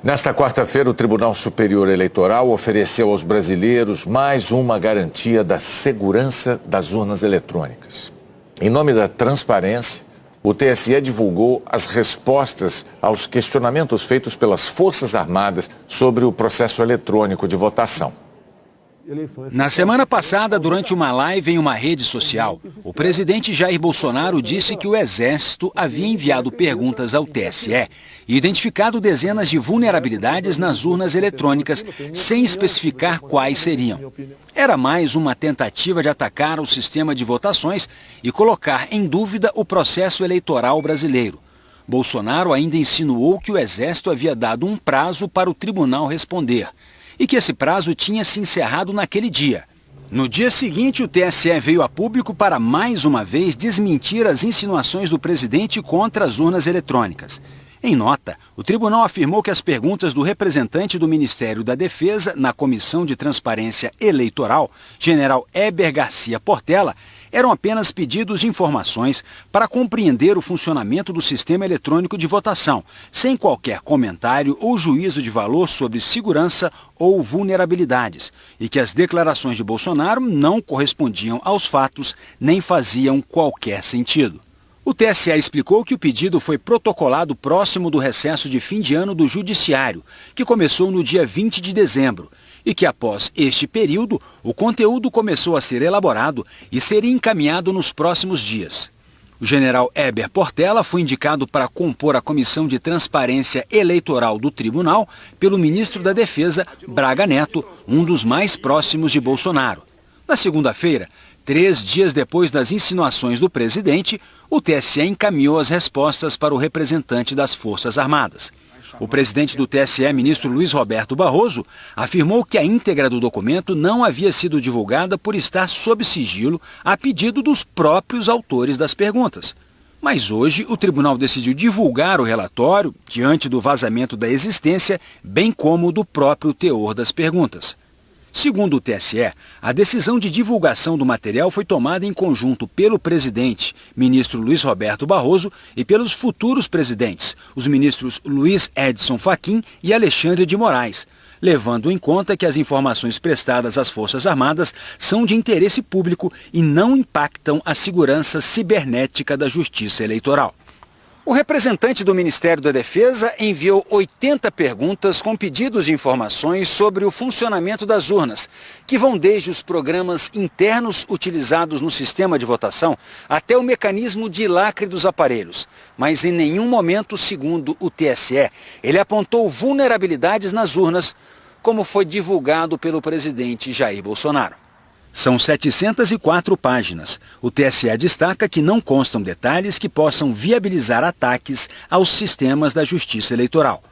Nesta quarta-feira, o Tribunal Superior Eleitoral ofereceu aos brasileiros mais uma garantia da segurança das urnas eletrônicas. Em nome da transparência, o TSE divulgou as respostas aos questionamentos feitos pelas Forças Armadas sobre o processo eletrônico de votação. Na semana passada, durante uma live em uma rede social, o presidente Jair Bolsonaro disse que o Exército havia enviado perguntas ao TSE e identificado dezenas de vulnerabilidades nas urnas eletrônicas, sem especificar quais seriam. Era mais uma tentativa de atacar o sistema de votações e colocar em dúvida o processo eleitoral brasileiro. Bolsonaro ainda insinuou que o Exército havia dado um prazo para o tribunal responder e que esse prazo tinha se encerrado naquele dia. No dia seguinte, o TSE veio a público para mais uma vez desmentir as insinuações do presidente contra as urnas eletrônicas. Em nota, o tribunal afirmou que as perguntas do representante do Ministério da Defesa na Comissão de Transparência Eleitoral, general Heber Garcia Portela, eram apenas pedidos de informações para compreender o funcionamento do sistema eletrônico de votação, sem qualquer comentário ou juízo de valor sobre segurança ou vulnerabilidades, e que as declarações de Bolsonaro não correspondiam aos fatos nem faziam qualquer sentido. O TSE explicou que o pedido foi protocolado próximo do recesso de fim de ano do Judiciário, que começou no dia 20 de dezembro, e que após este período, o conteúdo começou a ser elaborado e seria encaminhado nos próximos dias. O general Heber Portela foi indicado para compor a Comissão de Transparência Eleitoral do Tribunal pelo ministro da Defesa, Braga Neto, um dos mais próximos de Bolsonaro. Na segunda-feira, 3 dias depois das insinuações do presidente, o TSE encaminhou as respostas para o representante das Forças Armadas. O presidente do TSE, ministro Luiz Roberto Barroso, afirmou que a íntegra do documento não havia sido divulgada por estar sob sigilo a pedido dos próprios autores das perguntas. Mas hoje o tribunal decidiu divulgar o relatório diante do vazamento da existência, bem como do próprio teor das perguntas. Segundo o TSE, a decisão de divulgação do material foi tomada em conjunto pelo presidente, ministro Luiz Roberto Barroso, e pelos futuros presidentes, os ministros Luiz Edson Fachin e Alexandre de Moraes, levando em conta que as informações prestadas às Forças Armadas são de interesse público e não impactam a segurança cibernética da Justiça Eleitoral. O representante do Ministério da Defesa enviou 80 perguntas com pedidos de informações sobre o funcionamento das urnas, que vão desde os programas internos utilizados no sistema de votação até o mecanismo de lacre dos aparelhos. Mas em nenhum momento, segundo o TSE, ele apontou vulnerabilidades nas urnas, como foi divulgado pelo presidente Jair Bolsonaro. São 704 páginas. O TSE destaca que não constam detalhes que possam viabilizar ataques aos sistemas da Justiça Eleitoral.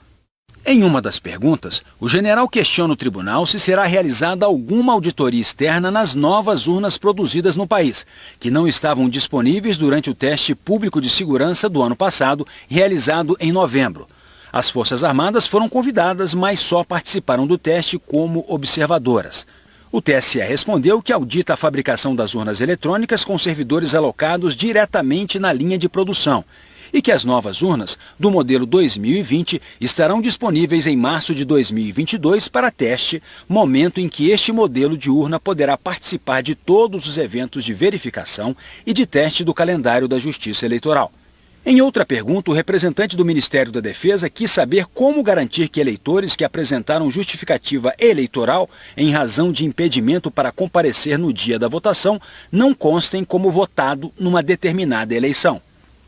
Em uma das perguntas, o general questiona o tribunal se será realizada alguma auditoria externa nas novas urnas produzidas no país, que não estavam disponíveis durante o teste público de segurança do ano passado, realizado em novembro. As Forças Armadas foram convidadas, mas só participaram do teste como observadoras. O TSE respondeu que audita a fabricação das urnas eletrônicas com servidores alocados diretamente na linha de produção e que as novas urnas do modelo 2020 estarão disponíveis em março de 2022 para teste, momento em que este modelo de urna poderá participar de todos os eventos de verificação e de teste do calendário da Justiça Eleitoral. Em outra pergunta, o representante do Ministério da Defesa quis saber como garantir que eleitores que apresentaram justificativa eleitoral em razão de impedimento para comparecer no dia da votação não constem como votado numa determinada eleição.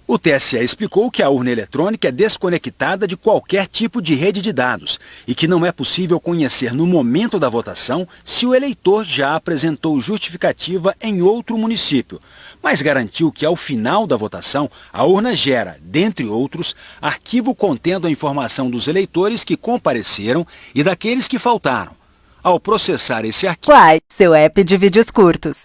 O TSE explicou que a urna eletrônica é desconectada de qualquer tipo de rede de dados e que não é possível conhecer no momento da votação se o eleitor já apresentou justificativa em outro município, mas garantiu que ao final da votação a urna gera, dentre outros, arquivo contendo a informação dos eleitores que compareceram e daqueles que faltaram. Ao processar esse arquivo... Quai, seu app de vídeos curtos.